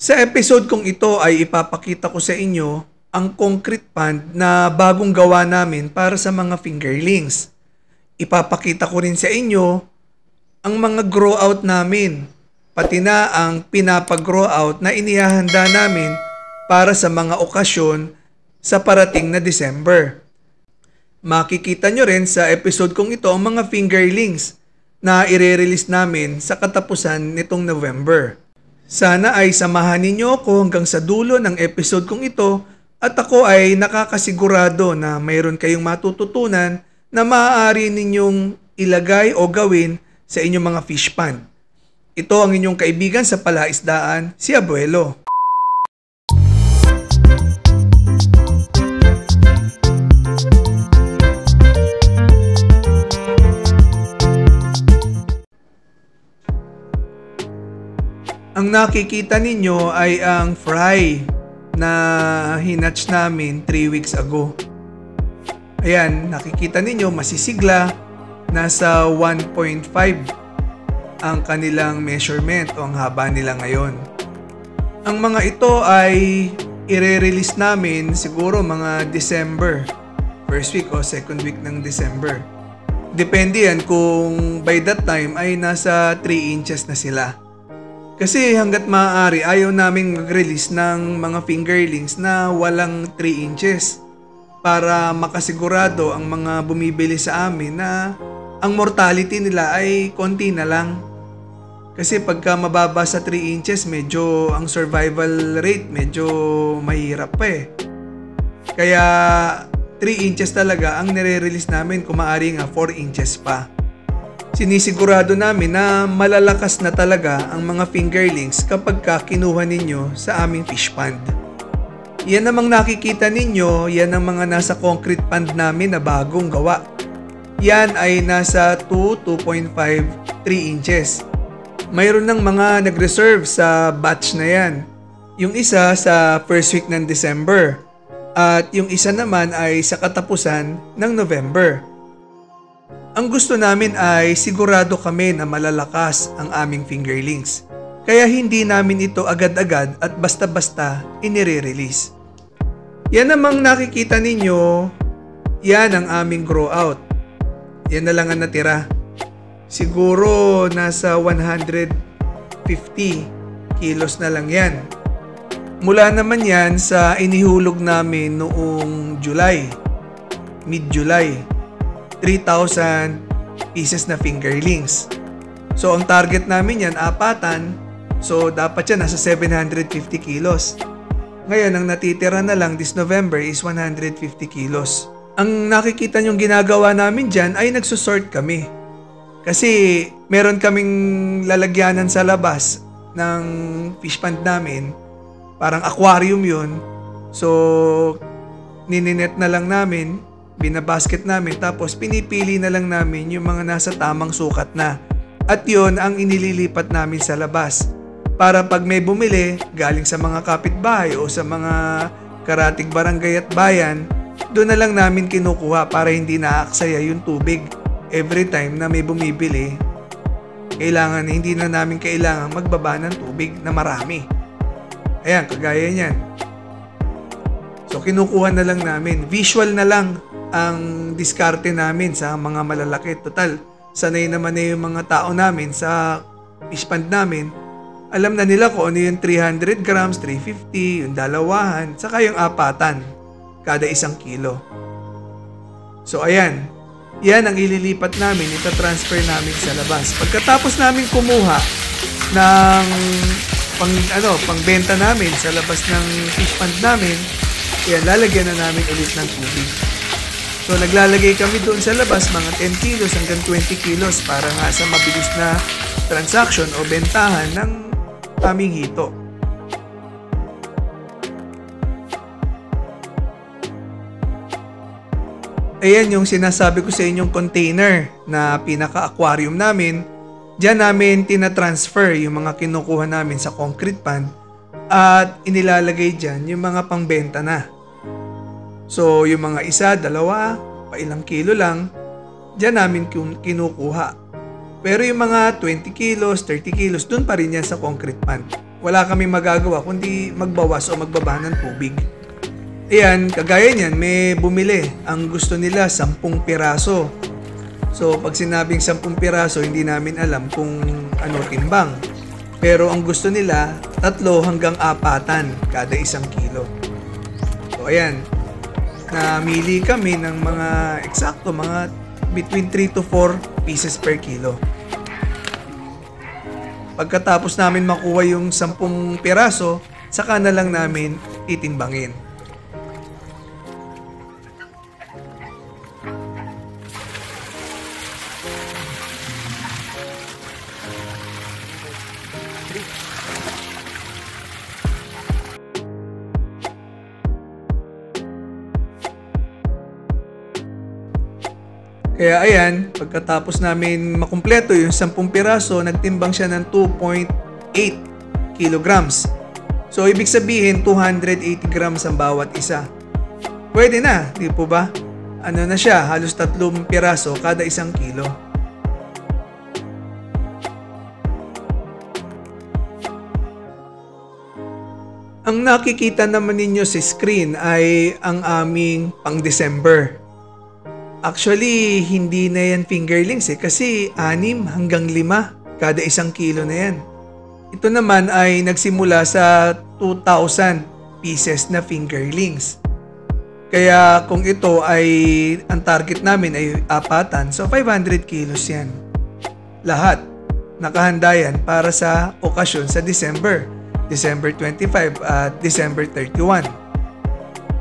Sa episode kong ito ay ipapakita ko sa inyo ang concrete pond na bagong gawa namin para sa mga fingerlings. Ipapakita ko rin sa inyo ang mga grow out namin, pati na ang pinapag-grow out na inihahanda namin para sa mga okasyon sa parating na December. Makikita nyo rin sa episode kong ito ang mga fingerlings na ire-release namin sa katapusan nitong November. Sana ay samahan ninyo ako hanggang sa dulo ng episode kong ito at ako ay nakakasigurado na mayroon kayong matututunan na maaari ninyong ilagay o gawin sa inyong mga fish pond. Ito ang inyong kaibigan sa palaisdaan, si Abuelo. Ang nakikita ninyo ay ang fry na hinatch namin 3 weeks ago. Ayan, nakikita ninyo masisigla, nasa 1.5 ang kanilang measurement o ang haba nila ngayon. Ang mga ito ay ire-release namin siguro mga December, first week o second week ng December. Depende yan kung by that time ay nasa 3 inches na sila. Kasi hanggat maaari ayaw naming mag-release ng mga fingerlings na walang 3 inches para makasigurado ang mga bumibili sa amin na ang mortality nila ay konti na lang. Kasi pagka mababa sa 3 inches medyo ang survival rate medyo mahirap pa eh. Kaya 3 inches talaga ang nire-release namin, kung maaari nga 4 inches pa. Sinisigurado namin na malalakas na talaga ang mga fingerlings kapag kinuha ninyo sa aming fish pond. Yan namang nakikita ninyo, yan ang mga nasa concrete pond namin na bagong gawa. Yan ay nasa 2.5, 3 inches. Mayroon ng mga nag-reserve sa batch na yan. Yung isa sa first week ng December at yung isa naman ay sa katapusan ng November. Ang gusto namin ay sigurado kami na malalakas ang aming fingerlings. Kaya hindi namin ito agad-agad at basta-basta inire-release. Yan namang nakikita ninyo, yan ang aming grow out. Yan na lang ang natira. Siguro nasa 150 kilos na lang yan. Mula naman yan sa inihulog namin noong July, mid-July. 3,000 pieces na fingerlings. So ang target namin yan, apatan. So dapat yan nasa 750 kilos. Ngayon ang natitira na lang this November is 150 kilos. Ang nakikita nyong ginagawa namin dyan ay nagsusort kami. Kasi meron kaming lalagyanan sa labas ng fish pond namin. Parang aquarium yun. So nininet na lang namin, binabasket namin, tapos pinipili na lang namin yung mga nasa tamang sukat na. At yun ang inililipat namin sa labas. Para pag may bumili galing sa mga kapitbahay o sa mga karatig barangay at bayan, doon na lang namin kinukuha para hindi naaksaya yung tubig. Every time na may bumibili, hindi na namin kailangan magbaba ng tubig na marami. Ayan, kagaya niyan. So kinukuha na lang namin. Visual na lang ang diskarte namin sa mga malalaki. Total, sanay naman na yung mga tao namin sa fish pond namin. Alam na nila kung ano yung 300 grams, 350, yung dalawahan, saka yung apatan, kada 1 kilo. So ayan, yan ang ililipat namin, itatransfer namin sa labas. Pagkatapos namin kumuha ng pangbenta namin sa labas ng fish pond namin, yan, lalagyan na namin ulit ng tubig. So naglalagay kami doon sa labas mga 10 kilos hanggang 20 kilos para nga sa mabilis na transaction o bentahan ng aming hito. Ayan yung sinasabi ko sa inyong container na pinaka-aquarium namin. Diyan namin tinatransfer yung mga kinukuha namin sa concrete pond at inilalagay dyan yung mga pangbenta na. So yung mga isa, dalawa, pa ilang kilo lang, dyan namin kinukuha. Pero yung mga 20 kilos, 30 kilos, dun pa rin yan sa concrete pond. wala kaming magagawa kundi magbawas o magbaba ng tubig. Ayan, kagaya niyan, may bumili. Ang gusto nila 10 piraso. So, pag sinabing 10 piraso, hindi namin alam kung ano timbang. Pero ang gusto nila, 3 hanggang 4 kada 1 kilo. So, ayan. Namili kami ng mga eksakto, mga between 3 to 4 pieces per kilo. Pagkatapos namin makuha yung 10 piraso, saka na lang namin titimbangin. Kaya ayan, pagkatapos namin makumpleto yung 10 piraso, nagtimbang siya ng 2.8 kilograms. So, ibig sabihin, 280 grams ang bawat isa. Pwede na, di po ba? Ano na siya, halos 3 piraso kada 1 kilo. Ang nakikita naman ninyo sa screen ay ang aming pang-December. Actually, hindi na yan fingerlings kasi 6 hanggang 5 kada 1 kilo na yan. Ito naman ay nagsimula sa 2,000 pieces na fingerlings. Kaya kung ito ay ang target namin ay 4, so 500 kilos yan. Lahat nakahanda yan para sa okasyon sa December 25 at December 31.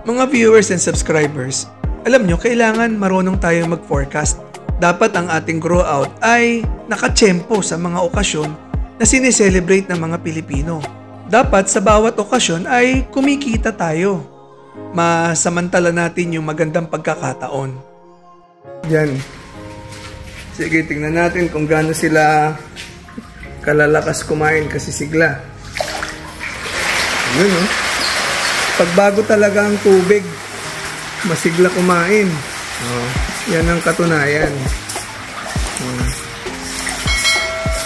Mga viewers and subscribers, alam nyo, kailangan marunong tayo mag-forecast. Dapat ang ating grow out ay nakatsyempo sa mga okasyon na sineselebrate ng mga Pilipino. Dapat sa bawat okasyon ay kumikita tayo. Masamantala natin yung magandang pagkakataon. Yan. Sige, tingnan natin kung gaano sila kalalakas kumain kasi sigla. Yun, oh. Pagbago talaga ang tubig, masigla kumain. Oh, yan ang katunayan.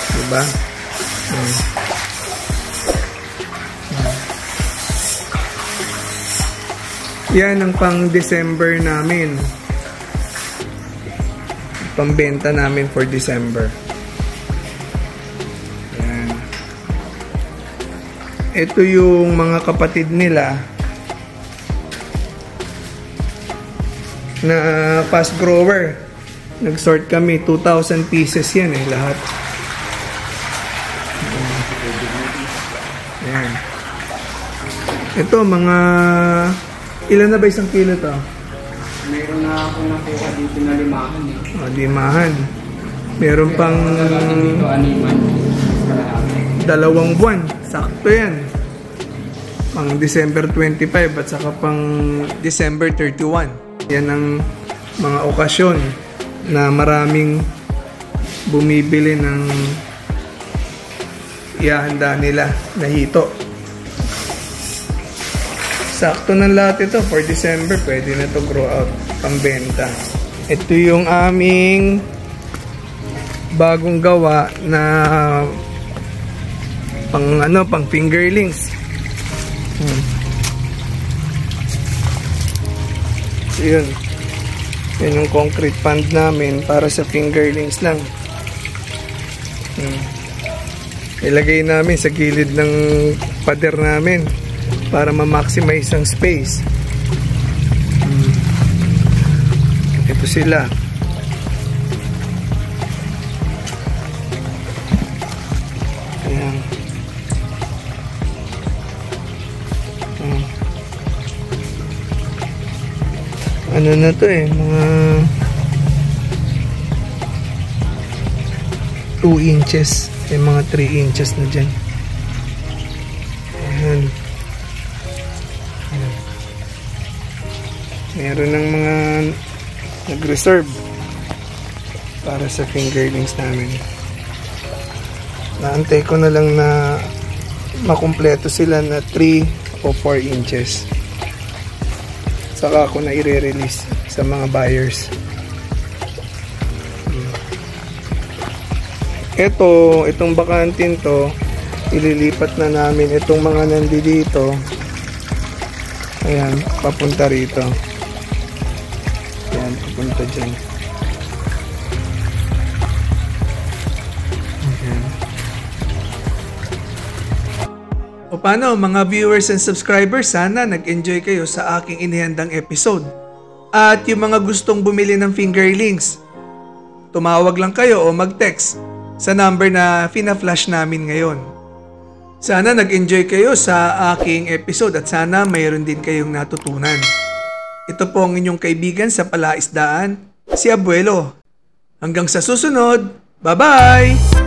Diba? Yan ang pang-December namin. Pambenta namin for December. Yan. Ito yung mga kapatid nila na fast grower. Nag-sort kami, 2,000 pieces yan lahat. Ayan. Ito mga ilan na ba 1 kilo to? Meron na ako nakuha dito na 5 Oh, 5. Meron pang dito 6. 2 buwan. Sakto yan. Pang December 25 at saka pang December 31. Yan ang mga okasyon na maraming bumibili ng ihahanda nila na hito. Sakto ng lahat ito for December. Pwede na to grow out pambenta. Ito yung aming bagong gawa na pang fingerlings. Yun. Yan yung concrete pond namin para sa fingerlings lang. Ilagay namin sa gilid ng pader namin para ma-maximize ang space. Ito sila. Ayan. Ano na to mga 2 inches. May mga 3 inches na dyan. Ayan. Meron ng mga nag-reserve para sa fingerlings namin. Naantay ko na lang na makumpleto sila na 3 o 4 inches. Saka ako na i-release sa mga buyers. Itong bakantin to, ililipat na namin itong mga nandito. Ayan, papunta rito. Ayan, papunta dyan. Ayan. O paano mga viewers and subscribers, sana nag-enjoy kayo sa aking inihandang episode. At yung mga gustong bumili ng fingerlings, tumawag lang kayo o mag-text sa number na fina-flash namin ngayon. Sana nag-enjoy kayo sa aking episode at sana mayroon din kayong natutunan. Ito po ang inyong kaibigan sa Palaisdaan, si Abuelo. Hanggang sa susunod, bye-bye!